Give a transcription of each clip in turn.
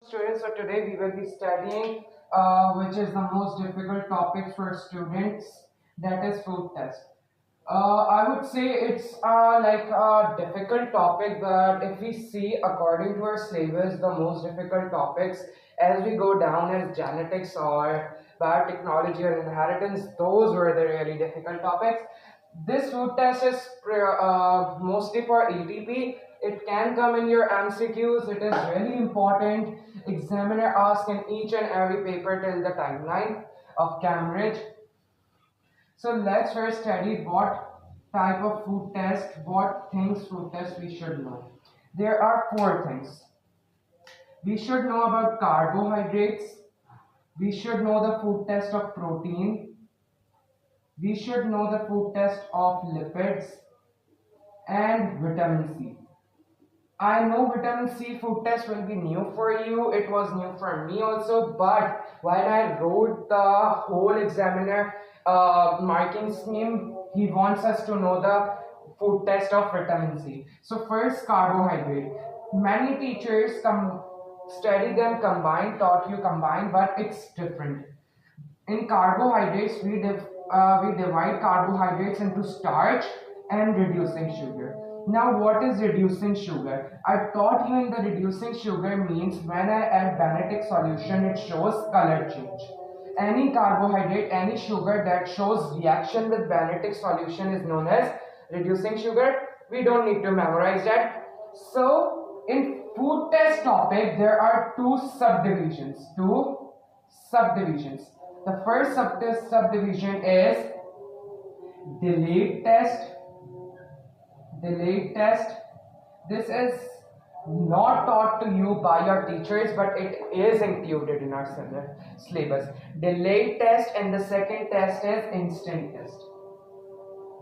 Students, so today we will be studying which is the most difficult topic for students, that is food test. I would say it's like a difficult topic, but if we see according to our syllabus, the most difficult topics as we go down as genetics or biotechnology or inheritance, those were the really difficult topics. This food test is mostly for ATP. It can come in your MCQs. It is really important. Examiner asks in each and every paper till the timeline of Cambridge. So let's first study what type of food test, what things food test we should know. There are four things. We should know about carbohydrates. We should know the food test of protein. We should know the food test of lipids and vitamin C. I know vitamin C food test will be new for you. It was new for me also, but while I wrote the whole examiner marking scheme, he wants us to know the food test of vitamin C. So first, carbohydrate. Many teachers study them combined, taught you combined, but it's different. In carbohydrates, we divide carbohydrates into starch and reducing sugar. Now, what is reducing sugar? I taught you in the reducing sugar means when I add Benedict solution, it shows color change. Any carbohydrate, any sugar that shows reaction with Benedict solution is known as reducing sugar. We don't need to memorize that. So, in food test topic, there are two subdivisions. The first subdivision is delayed test. This is not taught to you by your teachers, but it is included in our syllabus. Delayed test, and the second test is instant test.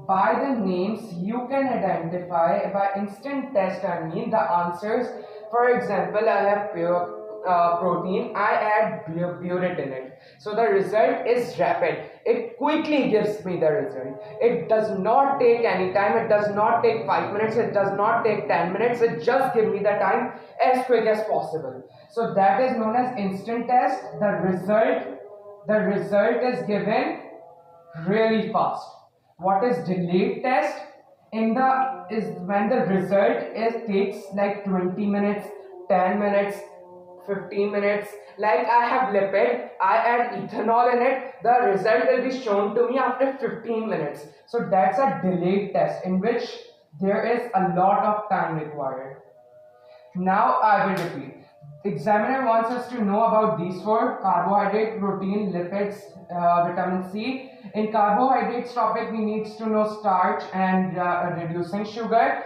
By the names you can identify. By instant test I mean the answers. For example, I have protein, I add butyrate in it, so the result is rapid. It quickly gives me the result. It does not take any time. It does not take 5 minutes. It does not take 10 minutes. It just gives me the time as quick as possible. So that is known as instant test. The result is given really fast. What is delayed test? Is when the result takes like 20 minutes, 10 minutes, 15 minutes. Like I have lipid, I add ethanol in it, the result will be shown to me after 15 minutes. So that's a delayed test in which there is a lot of time required. Now I will repeat. Examiner wants us to know about these four: carbohydrate, protein, lipids, vitamin C. In carbohydrates topic, we need to know starch and reducing sugar.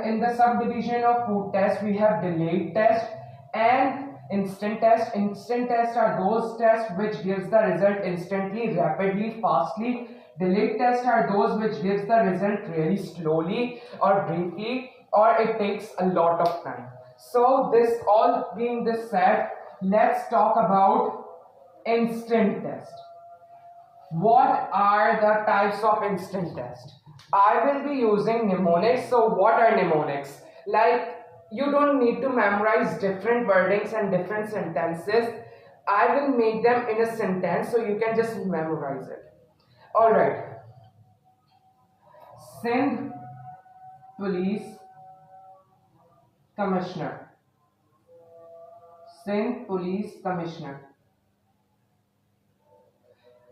In the subdivision of food test, we have delayed test and instant test. Instant tests are those tests which gives the result instantly, rapidly, fastly. Delayed tests are those which gives the result really slowly or briefly, or it takes a lot of time. So this all being this said, let's talk about instant test. What are the types of instant test? I will be using mnemonics. So what are mnemonics? Like, you don't need to memorize different wordings and different sentences. I will make them in a sentence so you can just memorize it. Alright. Sindh Police Commissioner. Sindh Police Commissioner.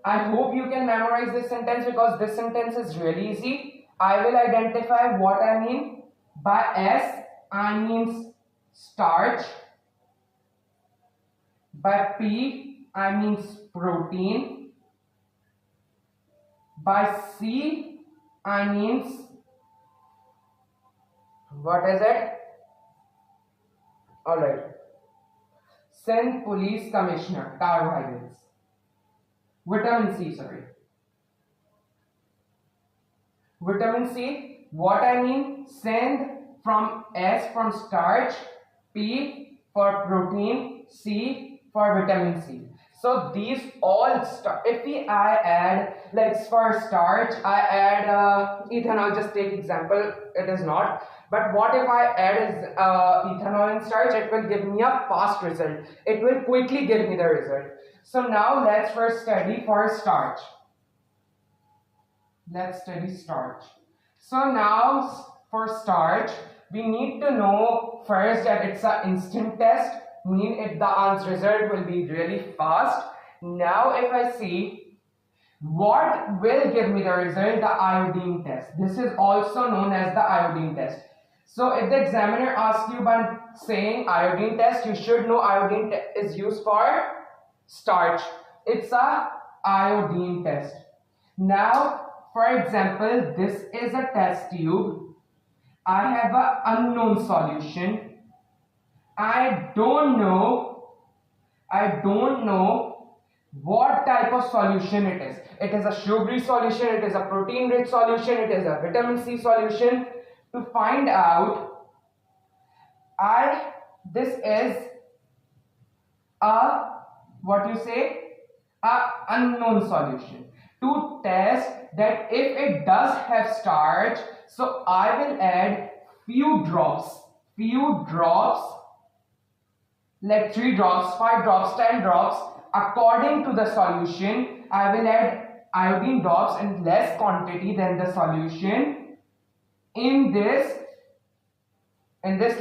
I hope you can memorize this sentence because this sentence is really easy. I will identify what I mean. By S, I means starch. By P, I means protein. By C, I means, what is it? Alright. Sindh Police Commissioner, carbohydrates. Vitamin C, sorry. Vitamin C, what I mean? Sindh, from S from starch, P for protein, C for vitamin C. So these all if I add, like for starch, I add ethanol, just take example, it is not. But what if I add ethanol and starch? It will give me a fast result. It will quickly give me the result. So now let's first study for starch. Let's study starch. So now for starch, we need to know first that it's an instant test, mean the answer result will be really fast. Now if I see what will give me the result, the iodine test. This is also known as the iodine test. So if the examiner asks you by saying iodine test, you should know iodine is used for starch. It's a iodine test. Now, for example, this is a test tube. I have an unknown solution. I don't know what type of solution it is. It is a sugary solution, it is a protein rich solution, it is a vitamin C solution. To find out, this is a unknown solution. To test that if it does have starch, so I will add few drops, like 3 drops, 5 drops, 10 drops. According to the solution, I will add iodine drops in less quantity than the solution in this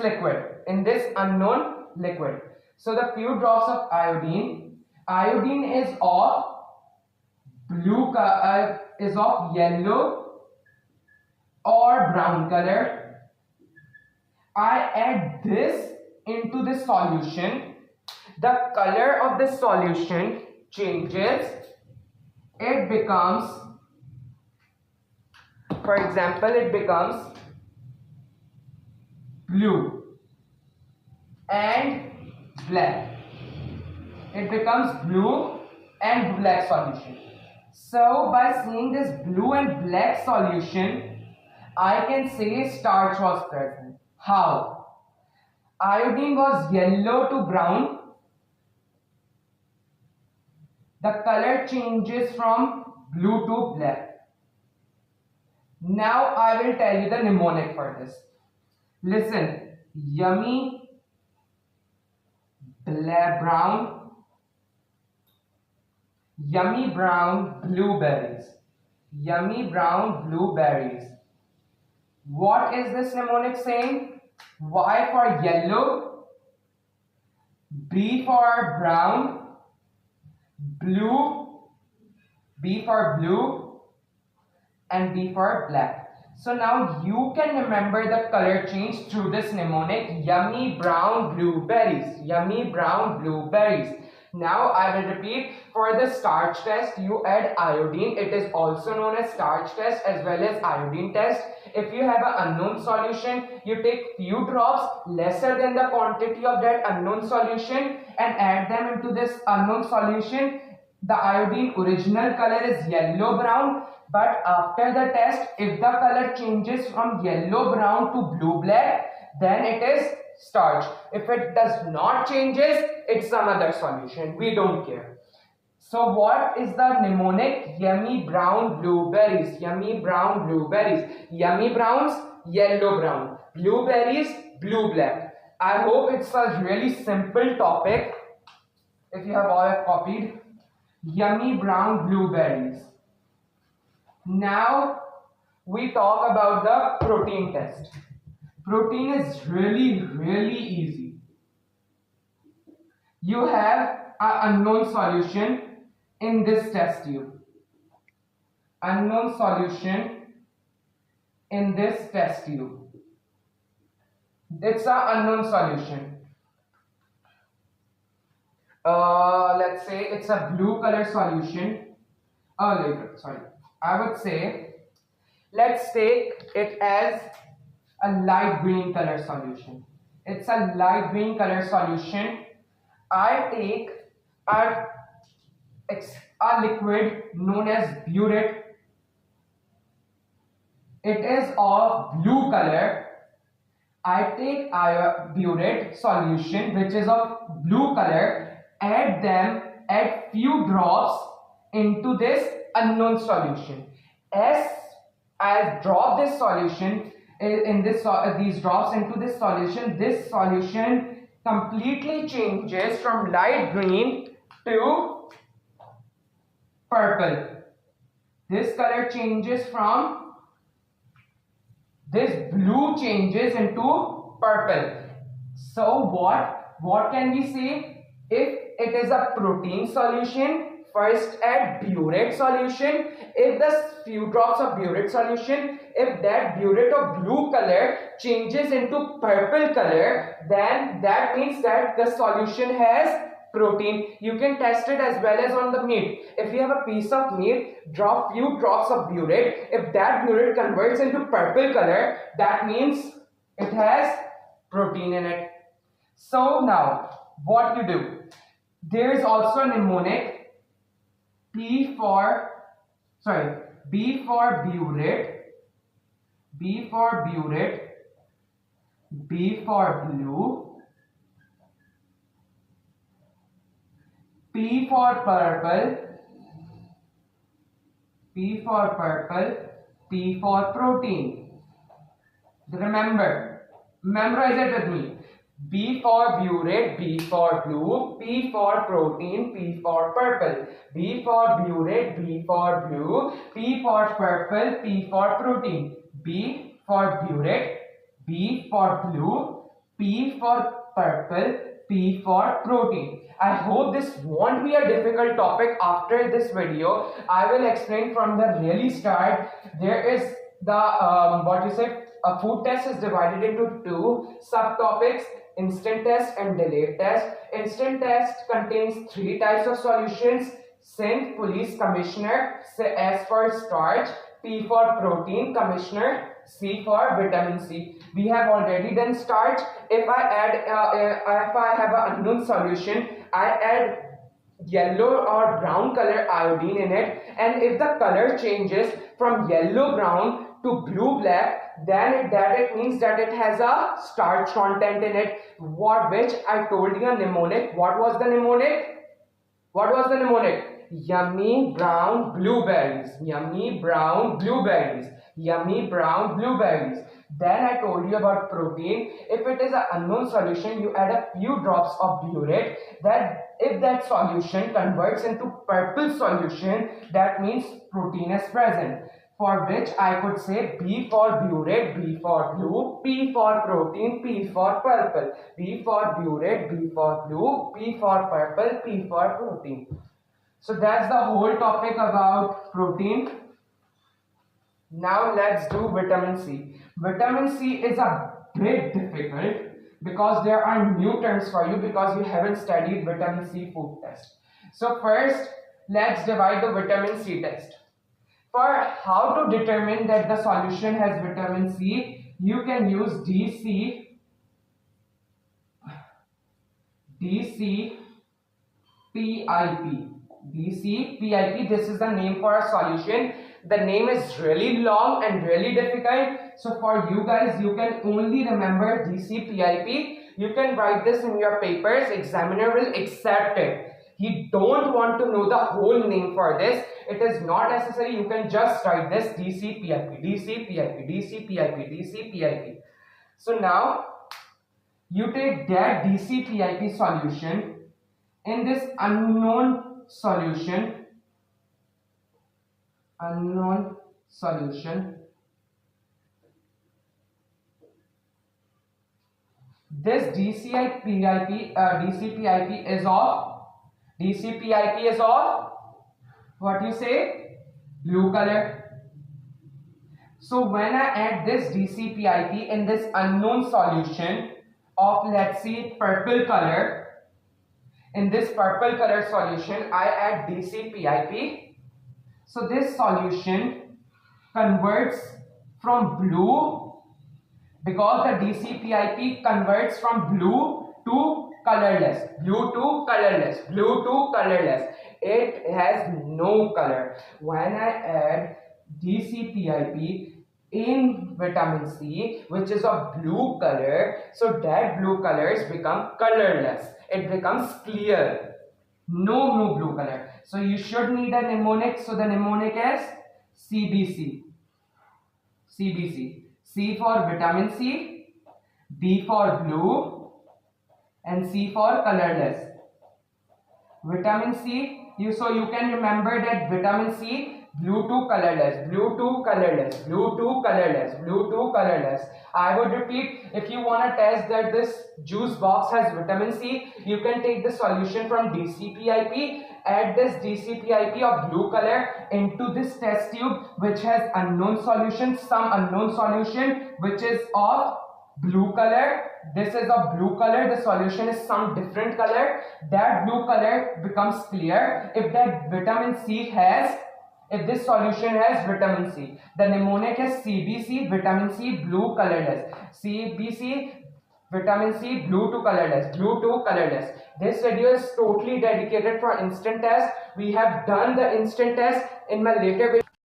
liquid, in this unknown liquid. So the few drops of iodine is of yellow or brown color. I add this into the solution. The color of the solution changes. It becomes, for example, it becomes blue and black. It becomes blue and black solution. So by seeing this blue and black solution, I can say starch was present. How? Iodine was yellow to brown. The color changes from blue to black. Now I will tell you the mnemonic for this. Listen, yummy brown blueberries. Yummy brown blueberries. What is this mnemonic saying? Y for yellow, B for brown, B for blue, and B for black. So now you can remember the color change through this mnemonic, yummy brown blueberries. Yummy brown blueberries. Now I will repeat, for the starch test you add iodine. It is also known as starch test as well as iodine test. If you have an unknown solution, you take few drops lesser than the quantity of that unknown solution and add them into this unknown solution. The iodine original color is yellow brown, but after the test, if the color changes from yellow brown to blue black, then it is starch. If it does not changes, it's some other solution. We don't care. So what is the mnemonic? Yummy brown blueberries. Yummy brown blueberries. Yummy browns, yellow brown. Blueberries, blue black. I hope it's a really simple topic. If you have all copied. Yummy brown blueberries. Now we talk about the protein test. Protein is really easy. You have an unknown solution in this test tube. Unknown solution in this test tube. It's an unknown solution. Let's say it's a blue color solution. I would say let's take it as a light green color solution. It's a light green color solution. I take a liquid known as butyrate. It is of blue color. I take a butyrate solution which is of blue color, add few drops into this unknown solution. As I drop this solution in this these drops into this solution completely changes from light green to purple. This color changes from this blue changes into purple. So what can we say? If it is a protein solution, first add burette solution. If the few drops of burette solution, if that burette of blue color changes into purple color, then that means that the solution has protein. You can test it as well as on the meat. If you have a piece of meat, drop few drops of burette. If that burette converts into purple color, that means it has protein in it. So now what you do, there is also a mnemonic B for burette, B for burette, B for blue, P for purple, P for purple, P for protein. Remember, memorize it with me. B for burette, B for blue, P for protein, P for purple. B for burette, B for blue, P for purple, P for protein. B for burette, B for blue, P for purple, P for protein. I hope this won't be a difficult topic after this video. I will explain from the really start. There is the a food test is divided into two subtopics: instant test and delayed test. Instant test contains three types of solutions: synth, police, commissioner, S for starch, P for protein, commissioner, C for vitamin C. We have already done starch. If I have an unknown solution, I add yellow or brown color iodine in it, and if the color changes from yellow brown to blue black, then it means that it has a starch content in it, which I told you a mnemonic. What was the mnemonic? What was the mnemonic? Yummy brown blueberries, yummy brown blueberries, yummy brown blueberries. Then I told you about protein. If it is an unknown solution, you add a few drops of burette. That if that solution converts into purple solution, that means protein is present. For which I could say B for burette, B for blue, P for protein, P for purple. B for burette, B for blue, P for purple, P for protein. So that's the whole topic about protein. Now let's do vitamin C. Vitamin C is a bit difficult because there are new terms for you because you haven't studied vitamin C food test. So first, let's divide the vitamin C test. For how to determine that the solution has vitamin C, you can use DCPIP. DCPIP, this is the name for a solution. The name is really long and really difficult. So for you guys, you can only remember DCPIP. You can write this in your papers. Examiner will accept it. He don't want to know the whole name for this. It is not necessary. You can just write this DCPIP, DCPIP, DCPIP, DCPIP. So now you take that DCPIP solution in this unknown solution. This DCPIP is of what you say, blue color. So when I add this DCPIP in this unknown solution of, let's see, purple color, in this purple color solution I add DCPIP. So this solution converts from blue, because the DCPIP converts from blue to colorless, it has no color. When I add DCPIP in vitamin C, which is of blue color, so that blue colors become colorless, it becomes clear, no blue color. So you should need a mnemonic. So the mnemonic is CBC. C for vitamin C, B for blue, and C for colorless. Vitamin C, so you can remember that vitamin C, blue to colorless, blue to colorless, blue to colorless, blue to colorless. I would repeat, if you want to test that this juice box has vitamin C, you can take the solution from DCPIP, add this DCPIP of blue color into this test tube which has unknown solution, some unknown solution which is of blue color. This is a blue color, the solution is some different color. That blue color becomes clear if that vitamin C has, if this solution has vitamin C. The mnemonic is CBC, vitamin C, blue colorless. CBC, vitamin C, blue to colorless, blue to colorless. This video is totally dedicated for instant test. We have done the instant test. In my later